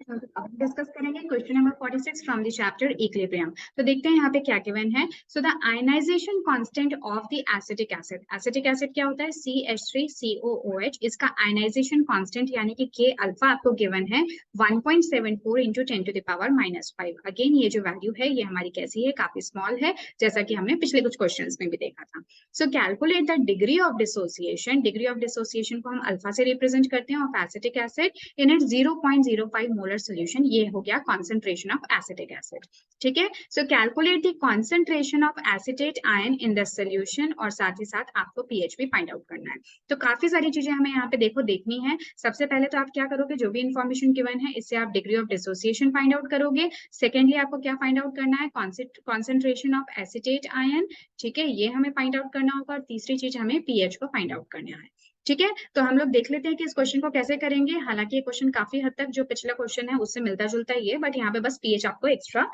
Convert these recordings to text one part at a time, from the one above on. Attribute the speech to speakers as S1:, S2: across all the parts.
S1: Discuss करेंगे question number 46 from the chapter equilibrium. तो देखते हैं यहाँ पे क्या गिवन है। So the ionization constant of the acetic acid, acetic acid क्या होता है CH3COOH, इसका आयनाइजेशन कांस्टेंट यानी कि K अल्फा आपको गिवन है 1.74 into 10 to the power -5। Again ये जो वैल्यू है ये हमारी कैसी है, काफी स्मॉल है, जैसा कि हमने पिछले कुछ क्वेश्चंस में भी देखा था। सो calculate the degree of dissociation, degree of dissociation को हम अल्फा से रिप्रेजेंट करते हैं of acetic acid in it 0.05 molar solution. ये हो गया कॉन्सेंट्रेशन ऑफ एसिटिक एसिड। ठीक है, सो calculate the concentration of acetate ion in the solution, और साथ ही साथ आपको पीएच भी फाइंड आउट करना है। तो काफी सारी चीजें हमें यहाँ पे देखो देखनी है। सबसे पहले तो आप क्या करोगे, जो भी इंफॉर्मेशन गिवन है इससे आप degree of dissociation find out करोगे। सेकेंडली आपको क्या फाइंड आउट करना है, कॉन्सेंट्रेशन ऑफ एसिटेट आयन। ठीक है, ये हमें फाइंड आउट करना होगा। और तीसरी चीज हमें पीएच को फाइंड आउट करना है। ठीक है, तो हम लोग देख लेते हैं कि इस क्वेश्चन को कैसे करेंगे। हालांकि ये क्वेश्चन काफी हद तक जो पिछला क्वेश्चन है उससे मिलता जुलता ही है, बट यहाँ पे बस पीएच आपको एक्स्ट्रा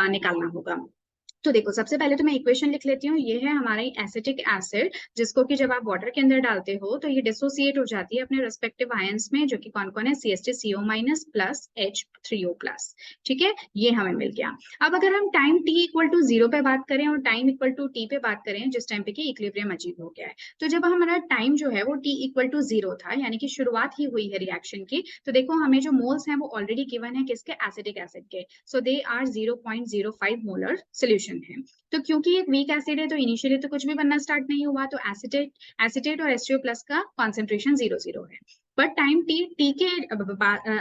S1: निकालना होगा। तो देखो, सबसे पहले तो मैं इक्वेशन लिख लेती हूँ। ये है हमारी एसिटिक एसिड, जिसको कि जब आप वाटर के अंदर डालते हो तो ये डिसोसिएट हो जाती है अपने रेस्पेक्टिव आयंस में, जो कि कौन कौन है, CH3CO- प्लस H3O प्लस। ठीक है, ये हमें मिल गया। अब अगर हम टाइम t इक्वल टू 0 पे बात करें और टाइम इक्वल टू t पे बात करें, जिस टाइम पे कि इक्विलिब्रियम अचीव हो गया है, तो जब हमारा टाइम जो है वो t इक्वल टू 0 था, यानी कि शुरुआत ही हुई है रिएक्शन की, तो देखो हमें जो मोल्स हैं वो ऑलरेडी गिवन है किसके, एसिटिक एसिड के। सो दे आर 0.05 मोलर सोल्यूशन है। तो क्योंकि एक वीक एसिड है तो इनिशियली तो कुछ भी बनना स्टार्ट नहीं हुआ, तो एसिटेट और H3O प्लस का कॉन्सेंट्रेशन 0 है। बट टाइम टी के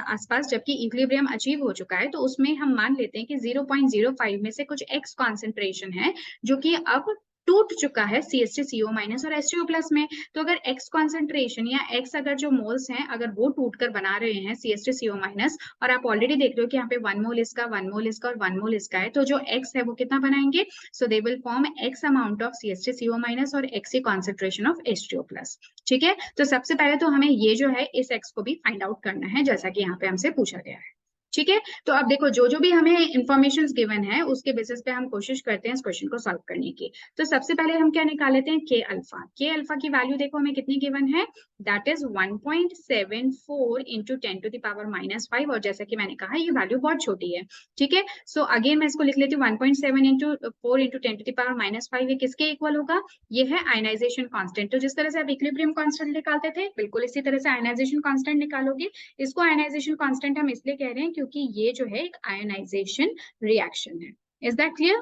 S1: आसपास जबकि इक्विलिब्रियम अचीव हो चुका है, तो उसमें हम मान लेते हैं कि 0.05 में से कुछ एक्स कॉन्सेंट्रेशन है जो कि अब टूट चुका है CH3CO- और H3O प्लस में। तो अगर एक्स कॉन्सेंट्रेशन या एक्स अगर जो मोल्स हैं अगर वो टूट कर बना रहे हैं CH3CO-, और आप ऑलरेडी देख रहे हो कि यहाँ पे 1 मोल इसका, 1 मोल इसका और 1 मोल इसका है, तो जो एक्स है वो कितना बनाएंगे, so they will form x amount of CH3CO- और x H concentration of H3O plus. ठीक है, तो सबसे पहले तो हमें ये जो है इस एक्स को भी फाइंड आउट करना है, जैसा कि यहाँ पे हमसे पूछा गया है। ठीक है, तो अब देखो जो जो भी हमें इंफॉर्मेशन गिवन है उसके बेसिस पे हम कोशिश करते हैं इस क्वेश्चन को सॉल्व करने की। तो सबसे पहले हम क्या निकाल लेते हैं, के अल्फा। के अल्फा की वैल्यू देखो हमें कितनी गिवन है, that is 1.74 into 10 to the power -5, और जैसा कि मैंने कहा ये वैल्यू बहुत छोटी है। ठीक है, सो अगेन मैं इसको लिख लेती हूँ, 1.7 into 4 into 10 to the power -5 ये किसके इक्वल होगा, ये है आयनाइजेशन कांस्टेंट। तो जिस तरह से आप इक्विलिब्रियम कांस्टेंट निकालते थे, बिल्कुल इसी तरह से आयनाइजेशन कांस्टेंट निकालोगे। इसको आयनाइजेशन कांस्टेंट हम इसलिए कह रहे हैं क्योंकि ये जो है एक आयनाइजेशन रिएक्शन है। Is that clear?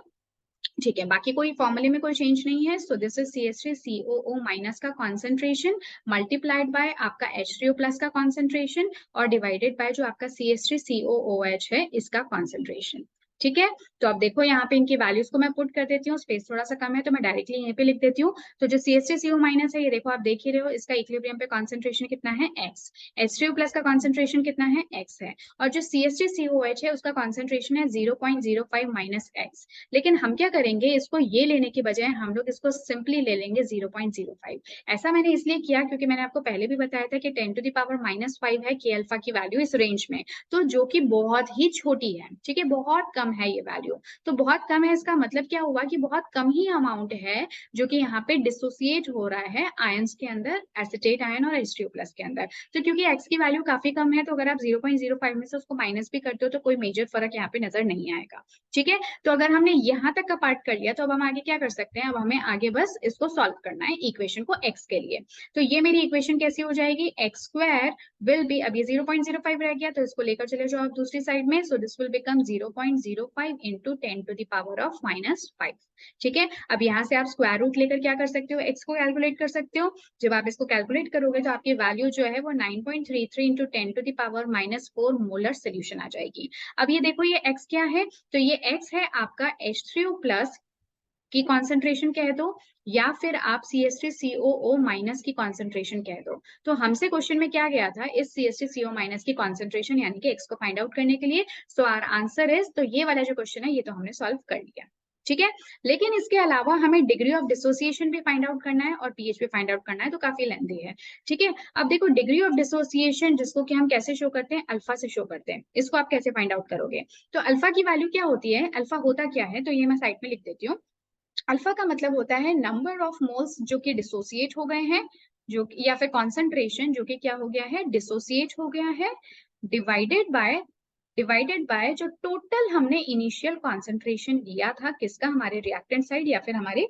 S1: ठीक है, बाकी कोई फॉर्मूले में कोई चेंज नहीं है। सो दिस इज CH3COO- का कॉन्सेंट्रेशन मल्टीप्लाइड बाय आपका H3O प्लस का कॉन्सेंट्रेशन और डिवाइडेड बाय जो आपका CH3COOH है इसका कॉन्सेंट्रेशन। ठीक है, तो अब देखो यहाँ पे इनकी वैल्यूज को मैं पुट कर देती हूँ, स्पेस थोड़ा सा कम है तो मैं डायरेक्टली यहीं पे लिख देती हूँ। तो जो CH3CO- है ये देखो आप देख ही रहे हो, इसका इक्विलिब्रियम पे कॉन्सेंट्रेशन कितना है, x। H3O प्लस का कॉन्सेंट्रेशन कितना है, x है। और जो CH3COH है उसका कॉन्सेंट्रेशन है 0.05 माइनस x। लेकिन हम क्या करेंगे, इसको ये लेने की बजाय हम लोग इसको सिंपली ले लेंगे 0.05। ऐसा मैंने इसलिए किया क्योंकि मैंने आपको पहले भी बताया था कि 10 टू द पावर -5 है के अल्फा की वैल्यू इस रेंज में, तो जो कि बहुत ही छोटी है। ठीक है, बहुत कम है ये वैल्यू। तो बहुत कम है इसका मतलब क्या हुआ कि बहुत कम ही अमाउंट है जो कि यहाँ पे डिसोसिएट हो रहा है आयंस के अंदर, एसिटेट आयन और H3O प्लस के अंदर। तो क्योंकि x की वैल्यू काफी कम है, तो अगर आप 0.05 में से उसको माइनस भी करते हो तो कोई मेजर फर्क यहाँ पे नजर नहीं आएगा। ठीक है, तो अगर हमने यहाँ तक का पार्ट कर लिया तो अब हम आगे क्या कर सकते हैं, अब हमें आगे बस इसको सॉल्व करना है इक्वेशन को x के लिए। तो ये मेरी इक्वेशन कैसी हो जाएगी, एक्स स्क्वायर विल बी, अब ये 0.05 रह गया तो इसको लेकर चले जाओ आप दूसरी साइड में। So this will become 0.05 into 10 to the power of -5। ठीक है, अब यहाँ से आप स्क्वायर रूट लेकर क्या कर सकते हो, x को कैलकुलेट कर सकते हो। जब आप इसको कैलकुलेट करोगे तो आपकी वैल्यू जो है वो 9.33 into 10 to the power -4 molar solution आ जाएगी। अब ये देखो ये x क्या है, तो ये x है आपका H3O प्लस की कॉन्सेंट्रेशन कह दो, या फिर आप CH3COO- की कॉन्सेंट्रेशन कह दो। तो हमसे क्वेश्चन में क्या गया था, इस CH3CO- की कॉन्सेंट्रेशन यानी कि x को फाइंड आउट करने के लिए। सो आवर आंसर इज, तो ये वाला जो क्वेश्चन है ये तो हमने सॉल्व कर लिया। ठीक है, लेकिन इसके अलावा हमें डिग्री ऑफ डिसोसिएशन भी फाइंड आउट करना है और पीएच भी फाइंड आउट करना है, तो काफी लेंथी है। ठीक है, अब देखो डिग्री ऑफ डिसोसिएशन जिसको कि हम कैसे शो करते हैं, अल्फा से शो करते हैं, इसको आप कैसे फाइंड आउट करोगे। तो अल्फा की वैल्यू क्या होती है, अल्फा होता क्या है, तो ये मैं साइड में लिख देती हूँ। अल्फा का मतलब होता है नंबर ऑफ मोल्स जो कि डिसोसिएट हो गए हैं, जो या फिर कॉन्सेंट्रेशन जो कि क्या हो गया है, डिसोसिएट हो गया है, डिवाइडेड बाय डिवाइडेड बाय जो टोटल हमने इनिशियल कॉन्सेंट्रेशन लिया था किसका, हमारे रिएक्टेंट साइड या फिर हमारे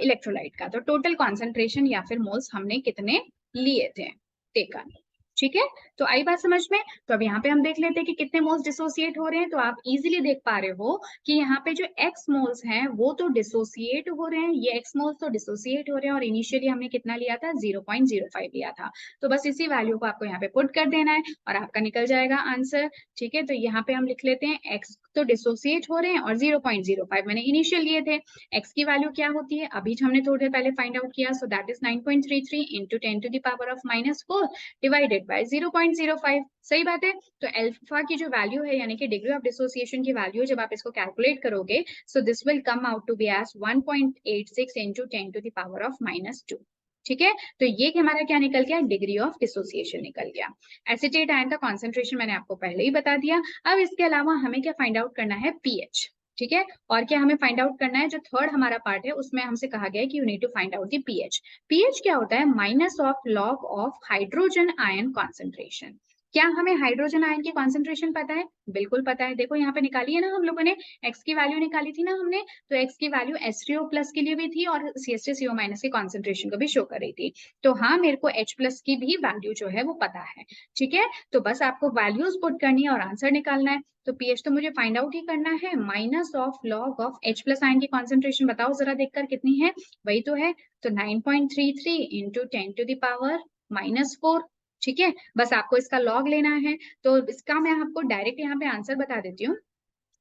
S1: इलेक्ट्रोलाइट का। तो टोटल कॉन्सेंट्रेशन या फिर मोल्स हमने कितने लिए थे, टेकन। ठीक है, तो आई बात समझ में। तो अब यहाँ पे हम देख लेते हैं कि कितने मोल्स डिसोसिएट हो रहे हैं। तो आप इजीली देख पा रहे हो कि यहाँ पे जो एक्स मोल्स हैं वो तो डिसोसिएट हो रहे हैं, ये एक्स मोल्स तो डिसोसिएट हो रहे हैं, और इनिशियली हमने कितना लिया था, 0.05 लिया था। तो बस इसी वैल्यू को आपको यहाँ पे पुट कर देना है और आपका निकल जाएगा आंसर। ठीक है, तो यहाँ पे हम लिख लेते हैं एक्स तो डिसोसिएट हो रहे हैं और 0.05 मैंने इनिशियल लिए थे। एक्स की वैल्यू क्या होती है, अभी हमने थोड़ी देर पहले फाइंड आउट किया, so that is 9.33 into 10 to the power of -4 divided by 0.05। सही बात है। तो अल्फा की जो वैल्यू है यानी कि डिग्री ऑफ डिसोसिएशन की वैल्यू, जब आप इसको कैलकुलेट करोगे, so this will come out to be as 1.86 into 10 to the power of -2। ठीक है, तो ये हमारा क्या निकल गया, डिग्री ऑफ डिसोसिएशन निकल गया। एसीटेट आयन का कॉन्सेंट्रेशन मैंने आपको पहले ही बता दिया। अब इसके अलावा हमें क्या फाइंड आउट करना है, पीएच। ठीक है, और क्या हमें फाइंड आउट करना है, जो थर्ड हमारा पार्ट है उसमें हमसे कहा गया है कि you need to find out the pH. PH क्या होता है, minus of log of hydrogen ion concentration. क्या हमें हाइड्रोजन आयन की कॉन्सेंट्रेशन पता है, बिल्कुल पता है। देखो यहाँ पे निकाली है ना हम लोगों ने, एक्स की वैल्यू निकाली थी ना हमने, तो एक्स की वैल्यू H3O प्लस के लिए भी थी और CH3CO माइनस की कॉन्सेंट्रेशन को भी शो कर रही थी। तो हाँ, मेरे को H प्लस की भी वैल्यू जो है वो पता है। ठीक है, तो बस आपको वैल्यूज पुट करनी है और आंसर निकालना है। तो पीएच तो मुझे फाइंड आउट ही करना है, minus of log of H plus ion की कॉन्सेंट्रेशन बताओ जरा देखकर कितनी है, वही तो है। तो 9.33 इंटू 10 टू द पावर -4। ठीक है, बस आपको इसका लॉग लेना है। तो इसका मैं आपको डायरेक्ट यहाँ पे आंसर बता देती हूँ।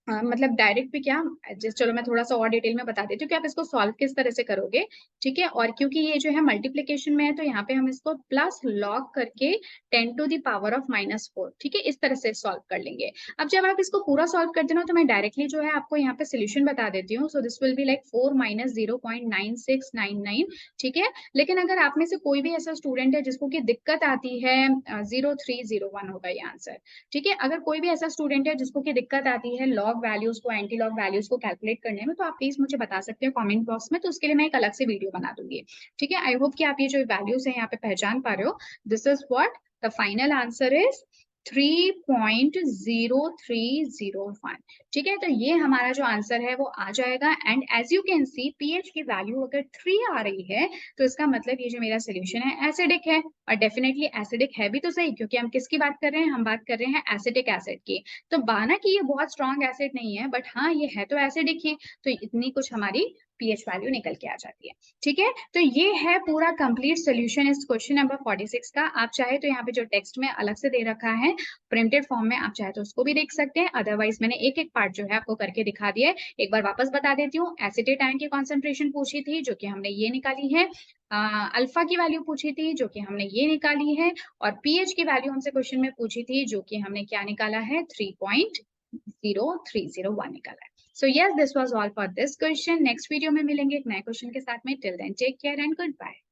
S1: मतलब डायरेक्ट भी क्या, चलो मैं थोड़ा सा और डिटेल में बता देती हूँ कि आप इसको सॉल्व किस तरह से करोगे। ठीक है, और क्योंकि ये जो है मल्टीप्लीकेशन में है तो यहाँ पे हम इसको प्लस लॉग करके 10 टू द पावर ऑफ -4, ठीक है, इस तरह से सॉल्व कर लेंगे। अब जब आप इसको पूरा सॉल्व करते हो तो मैं डायरेक्टली जो है आपको यहाँ पे सोल्यूशन बता देती हूँ। सो दिस विल बी लाइक 4 - 0.9699। ठीक है, लेकिन अगर आप में से कोई भी ऐसा स्टूडेंट है जिसको की दिक्कत आती है, 0301 होगा ये आंसर। ठीक है, अगर कोई भी ऐसा स्टूडेंट है जिसको की दिक्कत आती है लॉग वैल्यूज को, एंटी लॉग वैल्यूज को कैलकुलेट करने में, तो आप प्लीज मुझे बता सकते हो कमेंट बॉक्स में, तो उसके लिए मैं एक अलग से वीडियो बना दूंगी। ठीक है, आई होप कि आप ये जो वैल्यूज है यहाँ पे पहचान पा रहे हो। This is what the final answer is 3.0301। ठीक है, तो ये हमारा जो आंसर है वो आ जाएगा। And as you can see pH की वैल्यू अगर 3 आ रही है तो इसका मतलब ये जो मेरा सोल्यूशन है एसिडिक है, और डेफिनेटली एसिडिक है भी तो सही, क्योंकि हम किसकी बात कर रहे हैं, हम बात कर रहे हैं एसिटिक एसिड की। तो माना कि ये बहुत स्ट्रॉन्ग एसिड नहीं है, बट हाँ ये है तो एसिडिक ही, तो इतनी कुछ हमारी पीएच वैल्यू निकल के आ जाती है। ठीक है, तो ये है पूरा कंप्लीट सोल्यूशन इस क्वेश्चन नंबर 46 का। आप चाहे तो यहाँ पे जो टेक्स्ट में अलग से दे रखा है प्रिंटेड फॉर्म में, आप चाहे तो उसको भी देख सकते हैं, अदरवाइज मैंने एक एक पार्ट जो है आपको करके दिखा दिया है। एक बार वापस बता देती हूँ, एसिटेट आयन की कॉन्सेंट्रेशन पूछी थी जो कि हमने ये निकाली है, अल्फा की वैल्यू पूछी थी जो कि हमने ये निकाली है, और पीएच की वैल्यू हमसे क्वेश्चन में पूछी थी जो कि हमने क्या निकाला है, 3.0301 निकाला है। So yes, this was all for this question. Next video में मिलेंगे एक नए क्वेश्चन के साथ में. Till then, take care and goodbye.